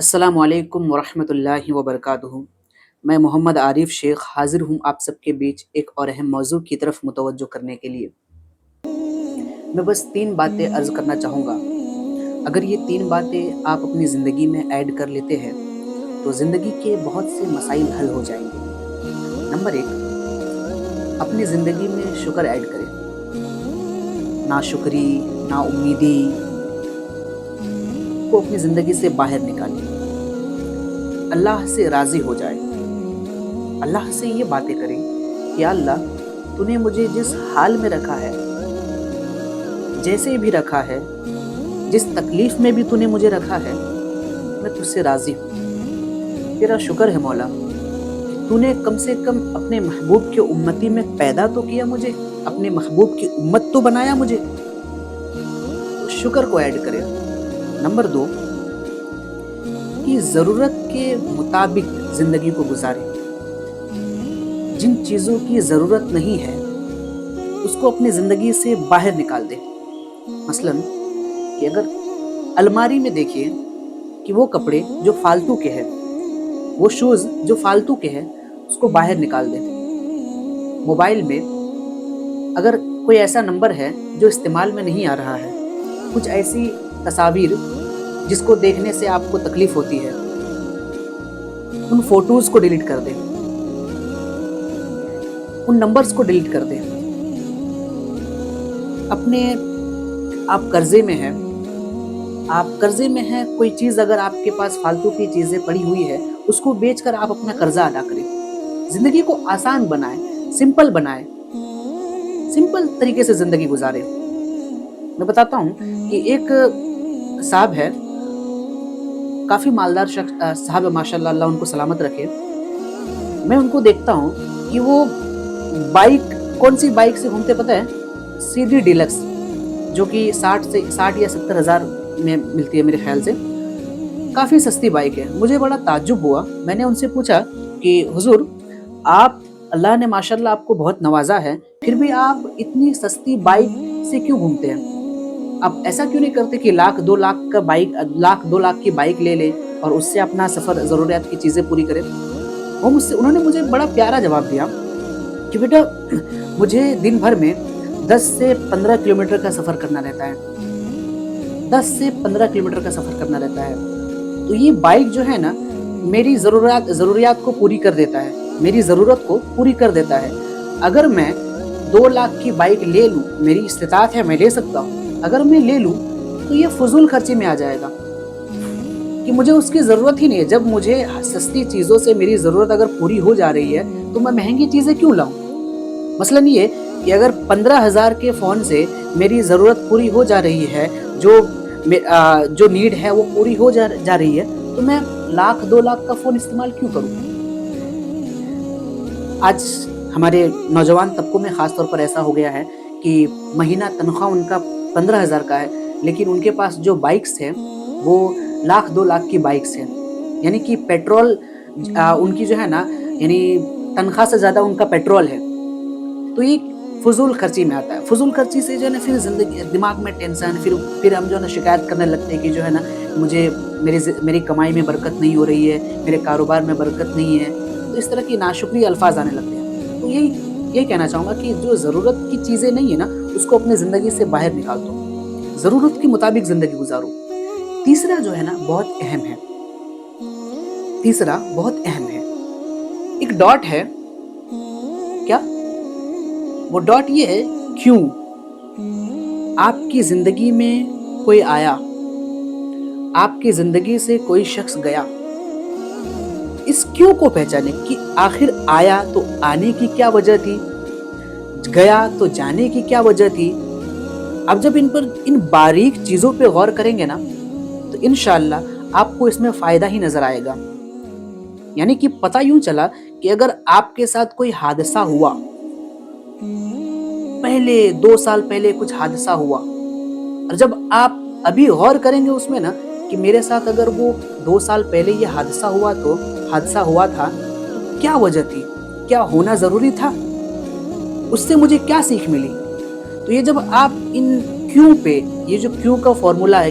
السلام علیکم ورحمۃ اللہ وبرکاتہ۔ میں محمد عارف شیخ حاضر ہوں آپ سب کے بیچ ایک اور اہم موضوع کی طرف متوجہ کرنے کے لیے۔ میں بس 3 باتیں عرض کرنا چاہوں گا۔ اگر یہ 3 باتیں آپ اپنی زندگی میں ایڈ کر لیتے ہیں تو زندگی کے بہت سے مسائل حل ہو جائیں گے۔ نمبر 1، اپنی زندگی میں شکر ایڈ کریں۔ ناشکری، نا امیدی کو اپنی زندگی سے باہر نکالیں۔ اللہ سے راضی ہو جائے، اللہ سے یہ باتیں کریں کہ اللہ تو نے مجھے جس حال میں رکھا ہے، جیسے بھی رکھا ہے، جس تکلیف میں بھی تو نے مجھے رکھا ہے، میں تجھ سے راضی ہوں۔ تیرا شکر ہے مولا کہ تو نے کم سے کم اپنے محبوب کے امتی میں پیدا تو کیا، مجھے اپنے محبوب کی امت تو بنایا مجھے۔ شکر کو ایڈ کریں۔ نمبر 2، کہ ضرورت کے مطابق زندگی کو گزاریں۔ جن چیزوں کی ضرورت نہیں ہے اس کو اپنی زندگی سے باہر نکال دیں۔ مثلاً کہ اگر الماری میں دیکھیے کہ وہ کپڑے جو فالتو کے ہیں، وہ شوز جو فالتو کے ہیں، اس کو باہر نکال دیں۔ موبائل میں اگر کوئی ایسا نمبر ہے جو استعمال میں نہیں آ رہا ہے، کچھ ایسی تصاویر جس کو دیکھنے سے آپ کو تکلیف ہوتی ہے، ان فوٹوز کو ڈیلیٹ کر دیں، ان نمبرز کو ڈیلیٹ کر دیں۔ آپ قرضے میں ہیں، کوئی چیز اگر آپ کے پاس فالتو کی چیزیں پڑی ہوئی ہے، اس کو بیچ کر آپ اپنا قرضہ ادا کریں۔ زندگی کو آسان بنائیں، سمپل بنائیں، سمپل طریقے سے زندگی گزاریں۔ میں بتاتا ہوں کہ ایک صاحب ہے، کافی مالدار صاحب ہے، ماشاءاللہ، اللہ ان کو سلامت رکھے۔ میں ان کو دیکھتا ہوں کہ وہ کون سی بائک سے گھومتے پتہ ہے؟ CD ڈیلکس، جو کہ 60 یا 70 ہزار میں ملتی ہے میرے خیال سے۔ کافی سستی بائک ہے۔ مجھے بڑا تعجب ہوا، میں نے ان سے پوچھا کہ حضور، اللہ نے ماشاءاللہ آپ کو بہت نوازا ہے، پھر بھی آپ اتنی سستی بائک سے کیوں گھومتے ہیں؟ آپ ایسا کیوں نہیں کرتے کہ لاکھ دو لاکھ کی بائک لے لیں اور اس سے اپنا سفر، ضروریات کی چیزیں پوری کریں؟ انہوں نے مجھے بڑا پیارا جواب دیا کہ بیٹا، مجھے دن بھر میں 10 سے 15 کلومیٹر کا سفر کرنا رہتا ہے، 10 سے 15 کلومیٹر کا سفر کرنا رہتا ہے۔ تو یہ بائک جو ہے نا، میری ضروریات کو پوری کر دیتا ہے، میری ضرورت کو پوری کر دیتا ہے۔ اگر میں 2 لاکھ کی بائک لے لوں، میری استطاعت ہے، میں لے سکتا ہوں، اگر میں لے لوں تو یہ فضول خرچی میں آ جائے گا کہ مجھے اس کی ضرورت ہی نہیں ہے۔ جب مجھے سستی چیزوں سے میری ضرورت اگر پوری ہو جا رہی ہے تو میں مہنگی چیزیں کیوں لاؤں؟ مثلاً یہ کہ اگر 15,000 کے فون سے میری ضرورت پوری ہو جا رہی ہے، جو نیڈ ہے وہ پوری ہو جا رہی ہے، تو میں 2 لاکھ کا فون استعمال کیوں کروں؟ آج ہمارے نوجوان طبقوں میں خاص طور پر ایسا ہو گیا ہے کہ مہینہ تنخواہ ان کا 15,000 کا ہے، لیکن ان کے پاس جو بائکس ہیں وہ 2 لاکھ کی بائکس ہیں۔ یعنی کہ پیٹرول ان کی جو ہے نا، یعنی تنخواہ سے زیادہ ان کا پیٹرول ہے۔ تو یہ فضول خرچی میں آتا ہے۔ فضول خرچی سے جو ہے نا، پھر زندگی، دماغ میں ٹینشن، پھر ہم جو ہے نا شکایت کرنے لگتے ہیں کہ جو ہے نا، میری کمائی میں برکت نہیں ہو رہی ہے، میرے کاروبار میں برکت نہیں ہے۔ تو اس طرح کی ناشکری الفاظ آنے لگتے ہیں۔ تو یہی کہنا چاہوں گا کہ جو ضرورت کی چیزیں نہیں ہیں نا، اس کو اپنی زندگی سے باہر نکال دو، ضرورت کے مطابق زندگی گزارو۔ تیسرا جو ہے نا، بہت اہم ہے۔ ایک ڈاٹ ہے، کیا؟ وہ ڈاٹ یہ ہے، کیوں؟ آپ کی زندگی میں کوئی آیا، آپ کی زندگی سے کوئی شخص گیا، اس کیوں کو پہچانے کہ آخر آیا تو آنے کی کیا وجہ تھی، گیا تو جانے کی کیا وجہ تھی۔ اب جب ان باریک چیزوں پہ غور کریں گے نا، تو انشاءاللہ آپ کو اس میں فائدہ ہی نظر آئے گا۔ یعنی کہ پتہ یوں چلا کہ اگر آپ کے ساتھ کوئی حادثہ ہوا، پہلے 2 سال پہلے کچھ حادثہ ہوا، اور جب آپ ابھی غور کریں گے اس میں نا کہ میرے ساتھ اگر وہ 2 سال پہلے یہ حادثہ ہوا تھا تو کیا وجہ تھی، کیا ہونا ضروری تھا، اس سے مجھے کیا سیکھ ملی۔ تو یہ جب آپ ان کیوں پہ، یہ جو کیوں کا فارمولا ہے،